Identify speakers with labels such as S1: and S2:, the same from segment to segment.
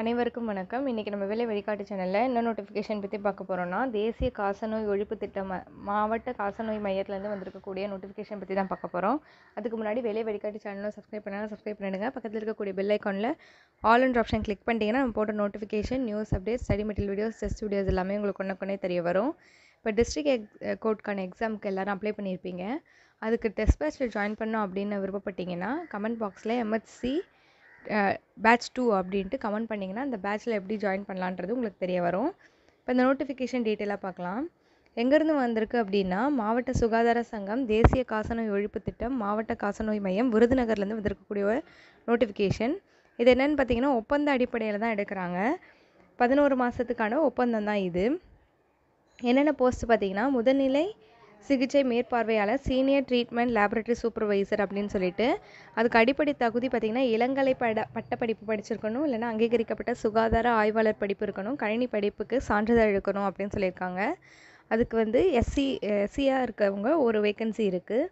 S1: அனைவருக்கும் வணக்கம். இன்னைக்கு நம்ம வேலை வழிகாட்டு சேனல்ல என்ன நோட்டிஃபிகேஷன் பற்றி பார்க்க போகிறோம்னா, தேசிய காசநோய் ஒழிப்பு திட்டம் மாவட்ட காசநோய் மையத்திலேருந்து வந்திருக்கக்கூடிய நோட்டிஃபிகேஷன் பற்றி தான் பார்க்க போகிறோம். அதுக்கு முன்னாடி வேலை வழிகாட்டு சேனலும் சப்ஸ்கிரைப் பண்ணாலும் சப்ஸ்கிரைப் பண்ணிடுங்க. பக்கத்தில் இருக்கக்கூடிய பெல் ஐக்கானில் ஆல் என்ற ஆப்ஷன் கிளிக் பண்ணிட்டீங்கன்னா நம்ம போட்ட notification, news update, study material videos, test videos எல்லாமே உங்களுக்கு ஒன்றுக்கொன்னே தெரிய வரும். இப்போ டிஸ்ட்ரிக்ட் கோர்ட்டுக்கான எக்ஸாமுக்கு எல்லோரும் அப்ளை பண்ணியிருப்பீங்க. அதுக்கு டெஸ்ட் பேட்சில் ஜாயின் பண்ணோம் அப்படின்னு விருப்பப்பட்டீங்கன்னா கமெண்ட் பாக்ஸில் MHC பேட்ச் 2 அப்படின்ட்டு கமெண்ட் பண்ணிங்கன்னா அந்த பேட்சில் எப்படி ஜாயின் பண்ணலான்றது உங்களுக்கு தெரிய வரும். இப்போ இந்த நோட்டிஃபிகேஷன் டீட்டெயிலாக பார்க்கலாம். எங்கேருந்து வந்திருக்கு அப்படின்னா, மாவட்ட சுகாதார சங்கம், தேசிய காசநோய் ஒழிப்பு திட்டம், மாவட்ட காசநோய் மையம், விருதுநகர்லேருந்து வந்திருக்கக்கூடிய நோட்டிஃபிகேஷன். இது என்னென்னு பார்த்தீங்கன்னா, ஒப்பந்த அடிப்படையில் தான் எடுக்கிறாங்க. 11 மாதத்துக்கான ஒப்பந்தம் தான் இது. என்னென்ன போஸ்ட் பார்த்தீங்கன்னா, முதல்நிலை சிகிச்சை மேற்பார்வையாளர், சீனியர் ட்ரீட்மெண்ட் லேபரட்டரி சூப்பர்வைசர் அப்படின்னு சொல்லிட்டு, அதுக்கு அடிப்படை தகுதி பார்த்திங்கன்னா இளங்கலை பட்டப்படிப்பு படிச்சிருக்கணும், இல்லைனா அங்கீகரிக்கப்பட்ட சுகாதார ஆய்வாளர் படிப்பு இருக்கணும், கணினி படிப்புக்கு சான்றிதழ் இருக்கணும் அப்படின்னு சொல்லியிருக்காங்க. அதுக்கு எஸ்சியாக இருக்கவங்க ஒரு வேக்கன்சி இருக்குது.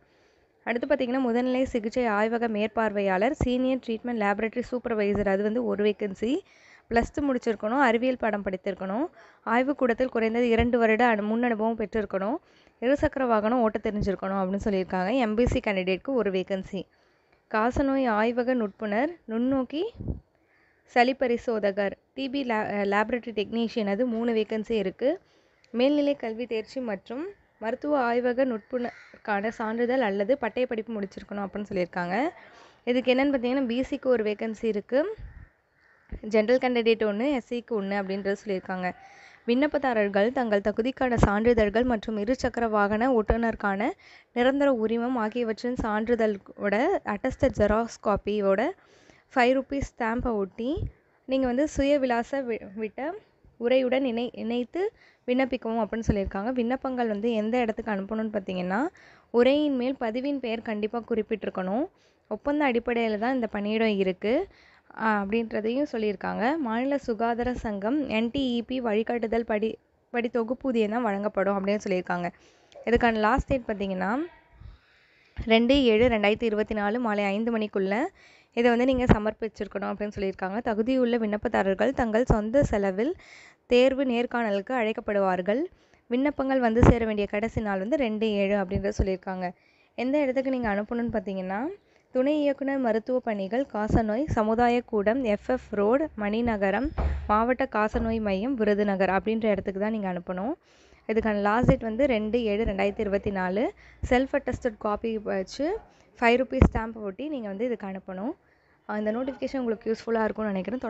S1: அடுத்து பார்த்திங்கன்னா, முதல்நிலை சிகிச்சை ஆய்வக மேற்பார்வையாளர், சீனியர் ட்ரீட்மெண்ட் லேபரட்டரி சூப்பர்வைசர் அது ஒரு வேக்கன்சி. +2 முடிச்சிருக்கணும், அறிவியல் பாடம் படித்திருக்கணும், ஆய்வுக்கூடத்தில் குறைந்தது 2 வருட முன் அனுபவம் பெற்றிருக்கணும், இருசக்கர வாகனம் ஓட்ட தெரிஞ்சிருக்கணும் அப்படின்னு சொல்லியிருக்காங்க. MBC கேண்டிடேட்க்கு ஒரு வேக்கன்சி. காசநோய் ஆய்வக நுட்புணர், நுண்ணோக்கி சளி பரிசோதகர், டிபி லேபரட்டரி டெக்னீஷியன் அது 3 வேக்கன்சி இருக்குது. மேல்நிலை கல்வி தேர்ச்சி மற்றும் மருத்துவ ஆய்வக நுட்புணருக்கான சான்றிதழ் அல்லது பட்டய படிப்பு முடிச்சிருக்கணும் அப்படின்னு சொல்லியிருக்காங்க. இதுக்கு என்னென்னு பார்த்தீங்கன்னா, பிசிக்கு ஒரு வேக்கன்சி இருக்குது, ஜென்ரல் கேண்டிடேட் 1, எஸ்சிக்கு 1 அப்படின்றது சொல்லியிருக்காங்க. விண்ணப்பதாரர்கள் தங்கள் தகுதிக்கான சான்றிதழ்கள் மற்றும் இருசக்கர வாகன ஓட்டுநருக்கான நிரந்தர உரிமம் ஆகியவற்றின் சான்றிதழோட அட்டஸ்டட் ஜெராக்ஸ் காப்பியோட ₹5 ஸ்டாம்பை ஒட்டி நீங்கள் சுய விலாச விட்ட உரையுடன் இணைத்து விண்ணப்பிக்கவும் அப்படின்னு சொல்லியிருக்காங்க. விண்ணப்பங்கள் எந்த இடத்துக்கு அனுப்பணும்னு பார்த்தீங்கன்னா, உரையின் மேல் பதிவின் பெயர் கண்டிப்பாக குறிப்பிட்டிருக்கணும். ஒப்பந்த அடிப்படையில் தான் இந்த பணியிடம் இருக்குது அப்படின்றதையும் சொல்லியிருக்காங்க. மாநில சுகாதார சங்கம் NTEP வழிகாட்டுதல் படி தொகுப்பூதியம் தான் வழங்கப்படும் அப்படின்னு சொல்லியிருக்காங்க. இதுக்கான லாஸ்ட் டேட் பார்த்தீங்கன்னா 2/7/2024 மாலை 5 மணிக்குள்ளே இதை நீங்கள் சமர்ப்பிச்சிருக்கணும் அப்படின்னு சொல்லியிருக்காங்க. தகுதியுள்ள விண்ணப்பதாரர்கள் தங்கள் சொந்த செலவில் தேர்வு நேர்காணலுக்கு அழைக்கப்படுவார்கள். விண்ணப்பங்கள் சேர வேண்டிய கடைசி நாள் 2/7 அப்படின்றத சொல்லியிருக்காங்க. எந்த இடத்துக்கு நீங்கள் அனுப்பணும்னு பார்த்தீங்கன்னா, துணை இயக்குனர் மருத்துவ பணிகள், காசநோய் சமுதாய கூடம், FF ரோடு, மணிநகரம், மாவட்ட காசநோய் மையம், விருதுநகர் அப்படின்ற இடத்துக்கு தான் நீங்கள் அனுப்பணும். இதுக்கான last date 2/7/2024. Self attested copy வச்சு ₹5 ஸ்டாம்ப் ஒட்டி நீங்கள் இதுக்கு அனுப்பணும். இந்த நோட்டிஃபிகேஷன் உங்களுக்கு யூஸ்ஃபுல்லாக இருக்கும்னு நினைக்கிறேன்.